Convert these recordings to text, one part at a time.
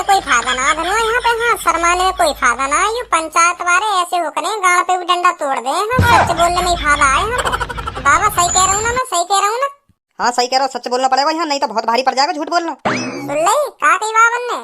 कोई फायदा ना धनो यहाँ पे। हाँ शर्माने में कोई फायदा ना। यू पंचायत वाले ऐसे हो करे गाड़ पे भी डंडा तोड़ दे। हाँ सच बोलने में ही फायदा है यहाँ पे। बाबा सही कह रहा हूँ ना, मैं सही कह रहा हूँ ना? हाँ सही कह रहा हूँ, सच बोलना पड़ेगा यहाँ, नहीं तो बहुत भारी पड़ जाएगा झूठ बोलना। सुन ले का कही बाबन ने।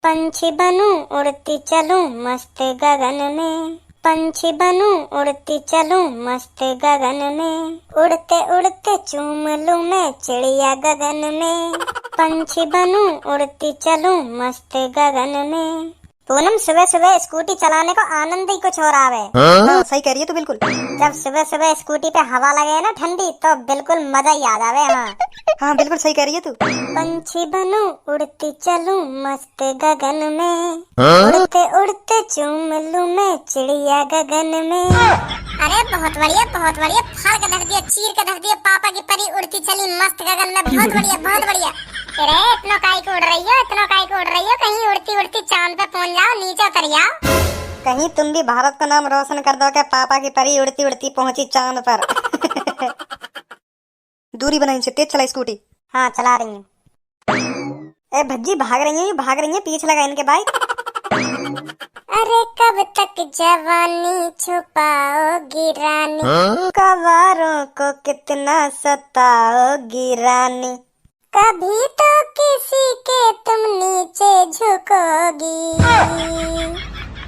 पंछी बनूं उड़ती चलूं मस्त गगन में, पंछी बनूं उड़ती चलूं मस्त गगन में, उड़ते उड़ते चूम लूं मैं चिड़िया गगन में, पंछी बनूं उड़ती चलूं मस्त गगन में। पूनम सुबह सुबह स्कूटी चलाने को आनंद ही कुछ और आवे। हाँ सही कह रही है तू बिल्कुल। जब सुबह सुबह स्कूटी पे हवा लगे ना ठंडी तो बिल्कुल मजा ही आ जावे। हाँ हाँ बिल्कुल सही कह रही है तू। पंछी बनूं उड़ती चलूं मस्त गगन में, उड़ते उड़ते चूम लूं मैं चिड़िया गगन में। अरे बहुत बढ़िया बहुत बढ़िया, फाड़ के धर दिया, चीर के धर दिया, पापा की परी उड़ती चली मस्त गगन में। बहुत बढ़िया बहुत बढ़िया। अरे इतना काई को उड़ रही हो, इतना काई को उड़ रही हो? कहीं उड़ती उड़ती चांद पे पहुंच जाओ, नीचे उतर जाओ। कहीं तुम भी भारत का नाम रोशन कर दो क्या? पापा की परी उड़ती उड़ती पहुंची चांद पर। दूरी बनाई से तेज चला स्कूटी। हाँ चला रही हूँ। ए भज्जी भाग रही है, पीछे लगा इनके बाइक। अरे कब तक जवानी छुपाओगी रानी, कवारों को कितना सताओगी रानी, कभी तो किसी के तुम नीचे झुकोगी,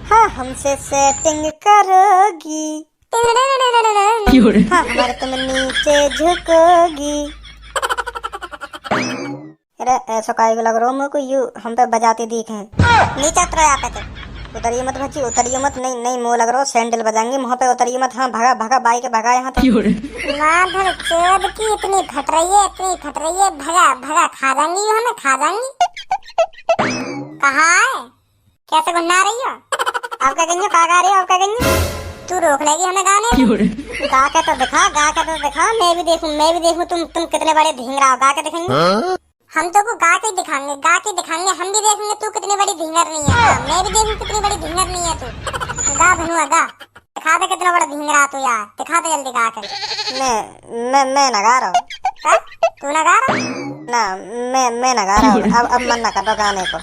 हाँ हमसे सेटिंग करोगी, हाँ हमारे तुम नीचे झुकोगी। अरे ऐसा काहे को लग रहा हो को यू हम पे बजाते दिखे हैं। नीचे उतरो यहाँ पे। तो उतरिए मत भज्जी, उतरिए मत। नहीं नहीं मुँह लग रहा हो सैंडल बजाएंगे मुँह पे। उतरिए मत। हाँ भगा भगा बाइक भगा यहाँ तक। माधर चोद की इतनी फट रही है, इतनी फट रही है। भगा भगा, खा जाएंगी हमें, खा जाएंगी। कहाँ है? कैसे गुन्ना रही हो? आप क्या कहेंगे? कहाँ गा रही हो? आप क्या कहेंगे? तू रोक लेगी हमें गाने? गा के तो दिखा, गा के तो दिखा। मैं भी देखूं तुम कितने बड़े ढींगरा हो। गा के दिखाएंगे हम तो को, गा के दिखाएंगे, गा के दिखाएंगे। हम भी देखेंगे तू कितनी बड़ी ढींगर नहीं है। मैं भी देखूं कितनी बड़ी ढींगर नहीं है तू। गा धनुआ गा, दिखा दे कितना बड़ा ढींगरा तू यार। दिखा दे जल्दी गा कर। मैं ना गा रहा हूँ। तू ना गा रहा? ना मैं ना गा रहा हूँ। अब मन ना कर दो गाने को।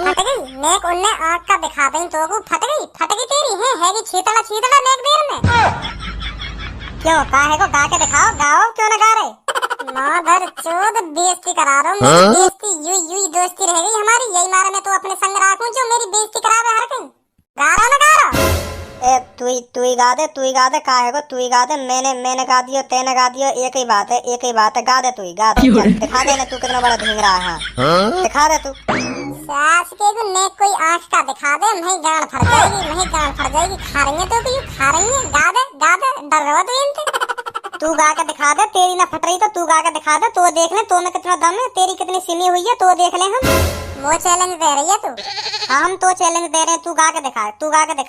फट गई नेक उनने आँख का दिखा दें तो को। फट गई तेरी है कि छीतड़ा छीतड़ा नेक देर में। क्यों काहे को? गा के दिखाओ, गाओ। क्यों ना गा रहे? माधर चोद बेइज्जती करा रहा हूँ। मेरी बेइज्जती यू दोस्ती रह गई हमारी। यही मारे मैं तो अपने संग रखूं जो मेरी बेइज्जती करावे हर कहीं। गा रहा ना गा रहा? ए तू ही गा दे काहे को? तू ही गा दे। मैंने गा दियो, तेने गा दियो, एक ही बात है। गा दे तू ही गा दे। चल दिखा दे ना तू कितना बड़ा ढींगरा है। हाँ दिखा दे तू। सास के को नेक कोई आँख का दिखा दे, मैं गांड फट जाएगी। खा रही है तो क्यों खा रही है? गा दे डर रहा तू इनसे। तू गा के दिखा दे। तेरी ना फट रही तो तू गा के दिखा दे, तो देख ले तो में कितना दम है, तेरी कितनी सिमी हुई है तो देख ले हम। वो चैलेंज दे रही है तू? हाँ हम तो चैलेंज दे रहे हैं, तू गा के दिखा।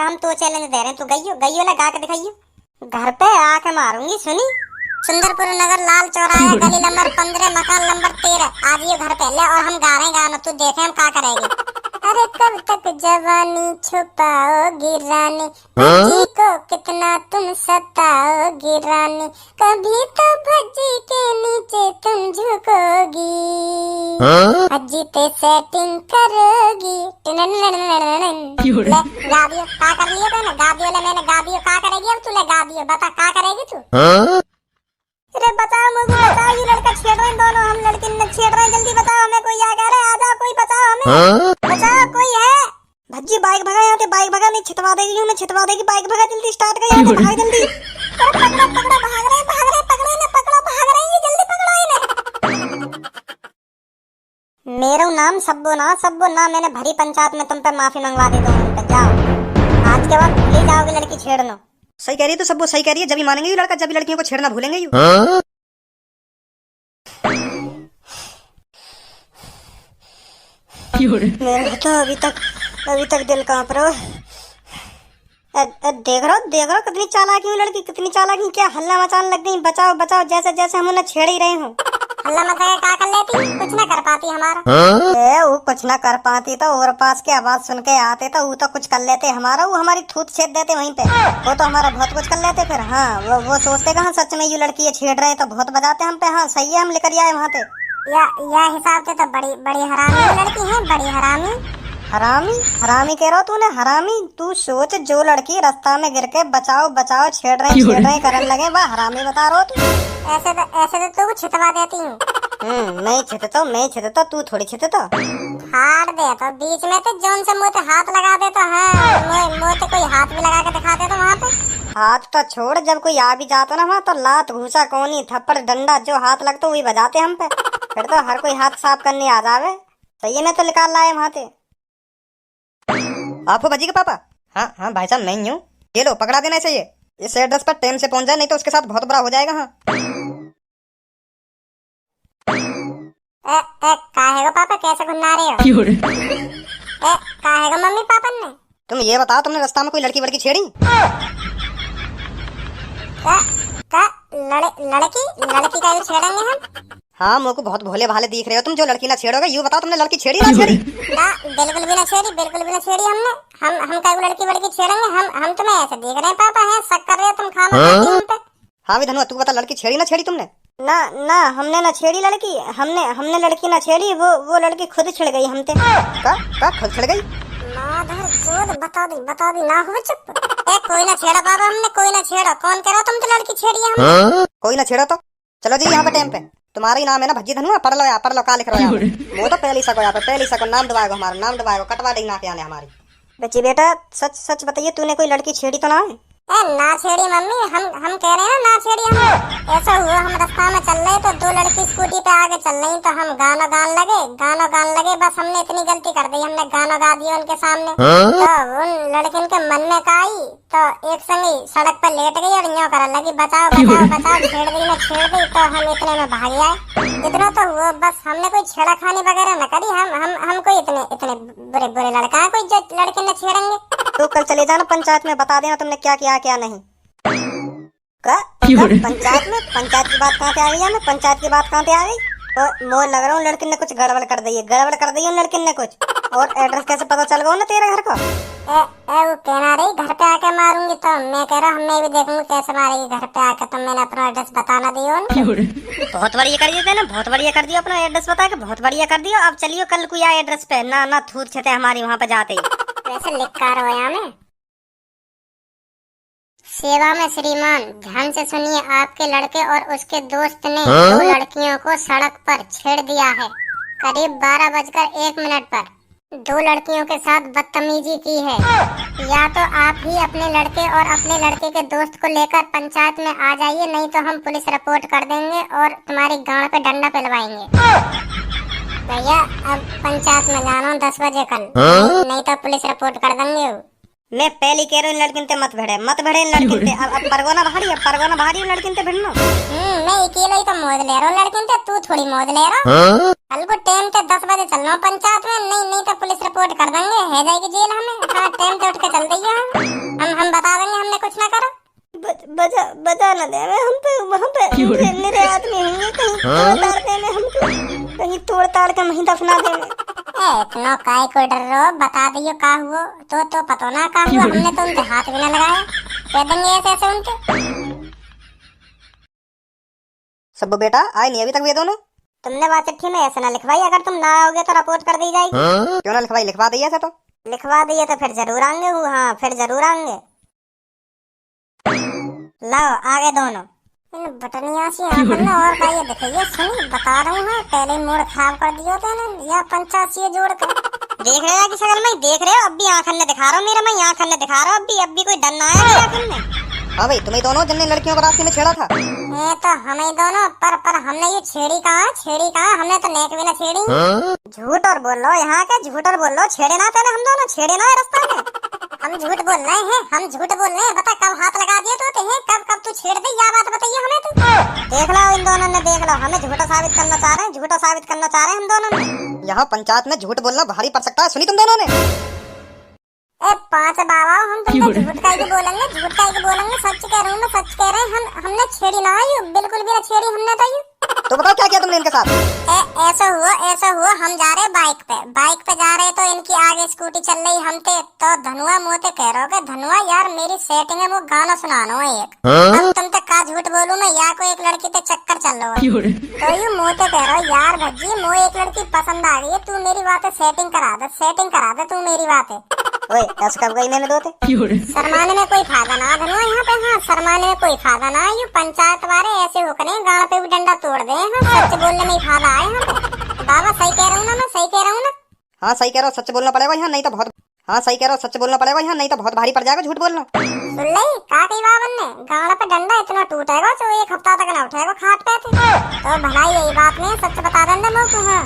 हम तो चैलेंज दे रहे हैं, तू गइयो ला गा के दिखाइयो। घर पे आके मारूंगी सुनी। सुंदरपुर नगर लाल चौराहा गली नंबर 15 मकान नंबर 13। आ जाइए घर पे ले और हम गा रहे हैं गाना, तू देखे हम क्या करेंगे। अरे कब तक जवानी छुपाओगी रानी, भज्जी को कितना तुम सताओगी रानी, कभी तो भज्जी के नीचे तुम झुकोगी, भज्जी पे सेटिंग करोगी। ले गा दियो, का कर लिया तूने? गा दियो ले, मैंने गा दियो। का करेगी अब तू? ले गा दियो, बता का करेगी तू? अरे बताओ मुझे, बताओ। ये लड़का छेड़ रहे हैं दोनों, हम लड़के न छेड़ रहे हैं। जल्दी बताओ हमें, कोई आ गया? आ जाओ कोई, बताओ हमें। बताओ कोई है? भज्जी बाइक भगा यहाँ से, बाइक भगा। नहीं छिटवा देगी बाइक भगा। जल्दी स्टार्ट कर यहाँ से, भाग जल्दी। अरे पकड़ो भाग रहे पकड़ो इन्हें, भाग रहे हैं जल्दी पकड़ो इन्हें। मेरा नाम सब्बो ना मैंने भरी पंचायत में तुम पे माफी मंगवा दी। दो जाओ, आज के बाद भूल ही जाओगे लड़की छेड़ना। सही कह रही है तो सब सही कह रही है। जब ही मानेंगे ये लड़का, जब भी लड़कियों को छेड़ना भूलेंगे यू। मेरा तो अभी तक दिल कांप रहा है। देख रहा कितनी चालाक है लड़की, कितनी चालाक है। क्या हल्ला मचाने लग गई, बचाओ जैसे हम उन्हें छेड़ ही रहे हो। हल्ला मचाया क्या कर लेती? कुछ ना कर पाती हमारा। वो कुछ ना कर पाती तो और पास की आवाज सुन के आते तो वो तो कुछ कर लेते हमारा। वो हमारी थूत छेद देते वहीं पे। वो तो हमारा बहुत कुछ कर लेते फिर। हाँ वो सोचते कहाँ सच में ये लड़की ये छेड़ रहे तो बहुत बजाते हम पे। हाँ सही है, हम लेकर आए वहाँ पे। या हिसाब से तो बड़ी बड़ी हरामी लड़की है, बड़ी हरामी। हरामी हरामी कह रहा हो तूने? हरामी? तू सोच, जो लड़की रास्ता में गिर के बचाओ बचाओ छेड़ रहे करने लगे, वह हरामी बता रहा हो तू? ऐसे तो तू छितवा देती हूँ। मैं छितता, तू थोड़ी छितता। हार दे तो बीच में तो जोन से मुँह पे हाथ लगा दे तो हाँ, मुँह पे कोई हाथ भी लगा के दिखा दे तो वहाँ पे। हाथ तो छोड़, जब कोई आ भी जाता ना वहाँ तो लात घूसा कोनी थप्पड़ डंडा जो हाथ लगता वही बजाते हम पे। फिर तो हर कोई हाथ साफ करने आ जावे। सही में तो निकाल लाए वहाँ से। आपको बजी के पापा? हाँ हाँ भाई साहब, मैं ही हूँ। ये लो, पकड़ा देना चाहिए। इस एड्रेस पर टाइम से पहुंच जाए, नहीं तो उसके साथ बहुत बुरा हो जाएगा। हाँ काहे को पापा कैसे घुमा रहे हो? काहे को मम्मी पापा ने? तुम ये बताओ, तुमने रास्ता में कोई लड़की वड़की छेड़ी? लड़की का छेड़ेंगे हम? हाँ, मुझे को बहुत भोले भाले दिख रहे हो तुम। जो लड़की ना छेड़ोगे, यूँ बताओ तुमने लड़की छेड़ी ना छेड़ी? बिल्कुल भी ना छेड़ी, बिल्कुल भी ना छेड़ी हमने। हम कई लड़की वड़की छेड़ेंगे? हम तुम्हें ऐसे देख रहे हैं पापा, हैं शक कर रहे हो तुम खाना हम पे। हाँ भी धनुआ, तू बता, लड़की छेड़ी ना छेड़ी तुमने? ना हमने ना छेड़ी लड़की, हमने लड़की ना छेड़ी, वो लड़की खुद छिड़ गई हमसे। का खुद छिड़ गई? बता दी ना हो चुप। कोई ना छेड़ा पापा हमने, कोई ना छेड़ा। कौन कह रहा तुम तो लड़की छेड़ी है हमने? कोई ना छेड़ा तो चलो जी यहाँ पे टाइम पे। तुम्हारा ही नाम है ना भज्जी धनुआ? पढ़ लो का लिख रहा है? वो तो पहली सको यहाँ पे, पहली सको नाम दबाएगा, हमारा नाम दबाएगा, कटवा देगी ना के आने हमारी। बच्ची बेटा सच बताइए, तूने कोई लड़की छेड़ी तो ना है? ना छेड़ी मम्मी, हम कह रहे हैं ना छेड़ी हम। ऐसा हुआ हम रास्ता में चल रहे तो दो लड़की स्कूटी पे आगे चल रही तो हम गाना गान लगे। बस हमने इतनी गलती कर दी, हमने गाना गा दिया उनके सामने। तो उन लड़किन के मन में का आई तो एक संगी सड़क पर लेट गई और यूं करने लगी, बचाओ छेड़ दी। तो हम इतने में भाग आए। इतना तो हुआ, बस हमने कोई छेड़ा खानी वगैरह न करी। हम कोई इतने बुरे लड़का है कोई जो लड़के न छेड़ेंगे। तो कल चले जाना पंचायत में, बता देना तुमने क्या किया क्या नहीं। पंचायत की बात कहाँ पे आ गई? मैं पंचायत की बात कहाँ पे आ गई? तो मोर लग रहा हूँ लड़की ने कुछ गड़बड़ कर दी है लड़की ने कुछ। और एड्रेस कैसे पता चल गया ना तेरे घर को? वो कहना रही घर पे आके मारूंगी, तो मैं कह रहा हूँ मैं भी देखूंगी कैसे मारेगी घर पे आके। तो मैंने अपना एड्रेस बताना दिया। बहुत बढ़िया कर दिया ना, बहुत बढ़िया कर दिया, अपना एड्रेस बता के बहुत बढ़िया कर दिया। अब चलियो कल कोई आए एड्रेस पे, ना थूर छते हमारी वहाँ पे जाते ही। वैसे लिख कर हो यहाँ में सेवा में श्रीमान, ध्यान से सुनिए। आपके लड़के और उसके दोस्त ने दो लड़कियों को सड़क पर छेड़ दिया है। करीब 12:01 पर दो लड़कियों के साथ बदतमीजी की है। या तो आप ही अपने लड़के और अपने लड़के के दोस्त को लेकर पंचायत में आ जाइए, नहीं तो हम पुलिस रिपोर्ट कर देंगे और तुम्हारी गांड पे डंडा पिलवाएंगे। भैया अब पंचायत में जाना 10 बजे कल, नहीं तो पुलिस रिपोर्ट कर देंगे। मैं पहले कह रहा हूँ लड़किन ते मत भिड़े लड़किन ते। अब परगोना भारी लड़किन ते भिड़नो। मैं अकेले ही तो मौज ले रहा हूँ लड़किन ते, तू थोड़ी मौज ले रहा। कल को टाइम पे 10 बजे चलना पंचायत में, नहीं तो पुलिस रिपोर्ट कर देंगे, है जाएगी जेल हमें। हाँ टाइम पे उठ के चल देंगे हम बता देंगे हमने कुछ ना करो। बजा न दे हम पे, वहाँ पे मेरे आदमी होंगे, कहीं तोड़ ताड़ के वहीं दफना देंगे। इतना काय को डर रहो, बता दियो का हुआ तो पता ना का हुआ। हमने तो उनके हाथ भी ना लगाया, कह देंगे ऐसे उनके। सब बेटा आए नहीं अभी तक वे दोनों? तुमने वहाँ चिट्ठी में ऐसे ना लिखवाई, अगर तुम ना आओगे तो रिपोर्ट कर दी जाएगी। क्यों ना लिखवाई? लिखवा दिया तो लिखवा दिए तो फिर जरूर आएंगे। हाँ फिर जरूर आएंगे। लाओ आगे दोनों। इन बटनिया सी हमने और का ये दिखाइए, सुनी बता रहा हूँ पहले ही मूड खराब कर दिया था ना, या पंचायत से जोड़ कर। देख रहे हो कि शक्ल में देख रहे हो? अब भी आंखन ने दिखा रहा हूँ मेरा, मैं आंखन ने दिखा रहा हूँ। अब भी कोई डर ना आया आंखन में। हाँ भाई, तुम्हें दोनों जिनने लड़कियों को रास्ते में छेड़ा था? ये तो हमें दोनों, पर हमने ये छेड़ी कहाँ? हमने तो नेक भी ना छेड़ी। झूठ और बोल लो यहाँ के, झूठ और बोल लो। छेड़े ना थे हम दोनों, छेड़े ना रास्ता में। हम झूठ बोल रहे हैं, बता कब हाथ लगा दिए तो हैं, कब तू छेड़ दे, या बात बताइए हमें तो। देख लो इन दोनों ने, देख लो हमें झूठा साबित करना चाह रहे हैं हम दोनों ने। यहाँ पंचायत में झूठ बोलना भारी पड़ सकता है, सुनी तुम दोनों ने? 5 बाबा हम तुमको झूठ का ही बोलेंगे, सच कह रहे हैं। हमने छेड़ी ना आई, बिल्कुल भी ना छेड़ी हमने तो। तो बताओ क्या किया तुमने इनके साथ? ऐसा हुआ हम जा रहे बाइक पे जा रहे तो इनकी आगे स्कूटी चल रही हम थे तो धनुआ मोते कह रहे हो धनुआ यार मेरी सेटिंग है वो गाना सुनाना है एक। अब तुम तक का झूठ बोलूं मैं या कोई एक लड़की पे चक्कर चल रहा है तो यू मोते कह रहा हो यार भज्जी मो एक लड़की पसंद आ गई है तू मेरी बातें सेटिंग करा दे तू मेरी बातें। ओए ऐसा कब गई मैंने दो थे? शर्माने में कोई फायदा ना धनुआ यहाँ पे। हाँ शर्माने में कोई फायदा ना यू पंचायत वाले ऐसे हो करे गाँव पे भी डंडा तोड़ दे। हाँ सच बोलने में ही फायदा है यहाँ पे। बाबा सही कह रहा हूँ ना मैं सही कह रहा हूँ ना? हाँ सही कह रहे हो सच बोलना पड़ेगा यहाँ नहीं तो बहुत। हाँ सही कह रहे हो सच बोलना पड़ेगा यहाँ नहीं तो बहुत भारी पड़ जाएगा झूठ बोलना। सुन ले का कही बाबन ने गाँव पे डंडा इतना टूटेगा जो एक हफ्ता तक ना उठेगा खाट पे थे तो भलाई यही बात नहीं सच बता देंगे मैं को। हाँ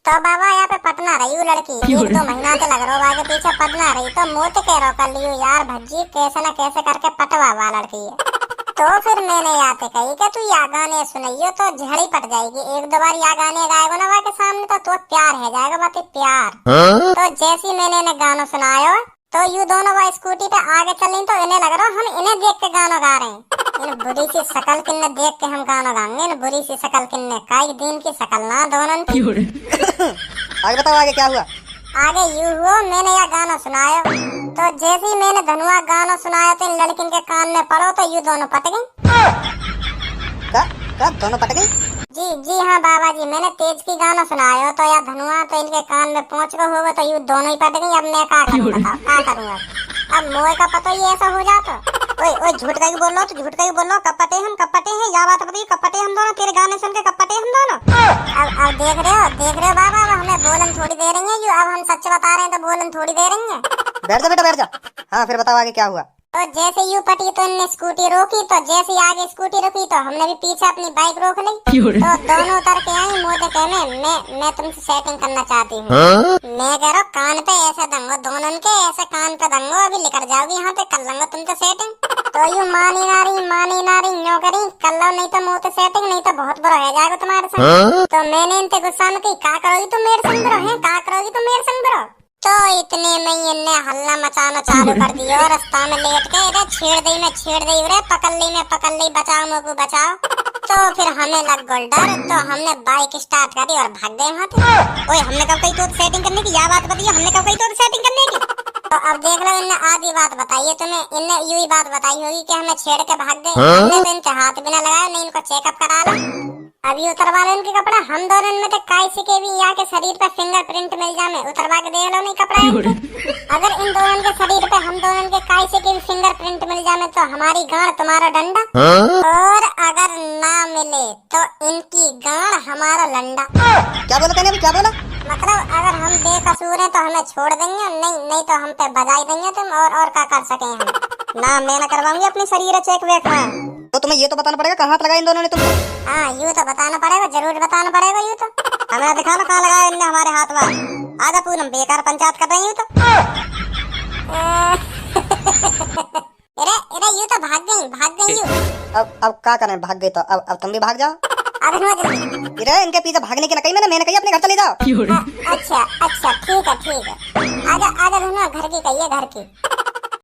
तो बाबा यहाँ पे पटना रही वो लड़की 1-2 महीना से लग रहा आगे पीछे पटना रही तो मोते कह रहा कर लियो यार भज्जी कैसे न कैसे करके पटवा लड़की है। तो फिर मैंने याते कही कि तू या गाने सुनाइयो तो झड़ी पट जाएगी 1-2 बार या गाने गाएगा ना के सामने तो प्यार है जाएगा बात प्यार। तो जैसी मैंने इन्हें गाना सुनायो तो यू दोनों वो स्कूटी पे आगे चल रही तो इन्हें लग रहा हम इन्हें देख के गाना गा रहे हैं। इन बुरी सी शकल किन्ने देख के हम गाना गाएंगे इन बुरी सी शकल किन्ने काई दिन की शकल ना दोनों की। आगे बताओ आगे क्या हुआ? आगे यू हुआ मैंने यह गाना सुनाया तो जैसे ही मैंने धनुआ गाना सुनाया तो इन लड़किन के कान में पड़ो तो यू दोनों पट गई। क्या दोनों पट गई? जी हाँ बाबा जी मैंने तेज की गाना सुनाया तो या धनुआ तो इनके कान में पहुंच गए होगा तो यू दोनों ही पट गई। अब मैं क्या करूँगा अब मोए का पता ही ऐसा हो जाता। ओए झूठ का ही बोल रहा तो कब पटे हैं या बात बताइए कब पटे हम दोनों तेरे गाने सुन के कब पटे हम दोनों। अब देख रहे हो बाबा अब हमें बोलन थोड़ी दे रही है यू अब हम सच बता रहे हैं तो बोलन थोड़ी दे रही है। बैठ जा बेटा बैठ जा। हाँ फिर बताओ आगे क्या हुआ? तो जैसे यू पटी तो इनने स्कूटी रोकी तो जैसे ही आगे स्कूटी रोकी तो हमने भी पीछे अपनी बाइक रोक ली तो दोनों उतर के आई मोटे कहने मैं तुमसे सेटिंग करना चाहती हूँ। मैं कह रहा हूँ कान पे ऐसे दंगो दोनों के ऐसे कान पे दंगो अभी निकल जाओगी यहाँ पे कर लूंगा तुमसे सेटिंग। तो यू मानी ना रही नो करी कर लो नहीं तो मुँह से सेटिंग नहीं तो बहुत बुरा हो जाएगा तुम्हारे संग। तो मैंने इनसे गुस्सा में कही का करोगी तुम मेरे संग बुरा है का करोगी तुम मेरे संग बुरा। तो इतने में इनने हल्ला मचाना चालू कर दिया और रास्ता में लेट के इधर छेड़ दी रे पकड़ ली बचाओ मोको बचाओ। तो फिर हमें लग गल डर तो हमने बाइक स्टार्ट करी और भाग गए वहाँ पे। ओए हमने कब कही तो सेटिंग करने की या बात बताइए हमने कब कही तो सेटिंग करने की। तो अब देख लो इनने आधी बात बताई है तुम्हें इनने यू ही बात बताई होगी कि हमें छेड़ के भाग गए। हमने तो इनके हाथ बिना लगाया नहीं इनको चेकअप करा लो अभी उतरवा लो इनके कपड़ा। हम दोनों में तो काई के भी यहाँ के शरीर पे फिंगरप्रिंट मिल जाए उतरवा के देख लो नहीं कपड़ा। अगर इन दोनों के शरीर पे हम दोनों के काई के भी फिंगरप्रिंट मिल जाए तो हमारी गाड़ तुम्हारा डंडा और अगर ना मिले तो इनकी गाड़ हमारा लंडा। क्या बोला तूने अभी क्या बोला? मतलब अगर हम बेकसूर हैं तो हमें छोड़ देंगे नहीं तो हम पे बजाई देंगे तुम और क्या कर सके हम ना मैं ना करवाऊंगी अपनी शरीर चेक वेक। हाँ तो तुम्हें ये तो बताना पड़ेगा कहाँ लगा इन दोनों ने तुमको। हाँ यू तो बताना पड़ेगा जरूर बताना पड़ेगा यू तो हमें दिखाना कहाँ लगाया इनने हमारे हाथ में। आधा पूनम बेकार पंचायत कर रही हूँ तो अरे यू तो भाग गई यू। अब क्या करें भाग गई तो अब तुम भी भाग जाओ। अब जल्दी अरे इनके पीछे भागने की न कही मैंने कही अपने घर चले जाओ। अच्छा ठीक है आजा घर की कहिए घर की।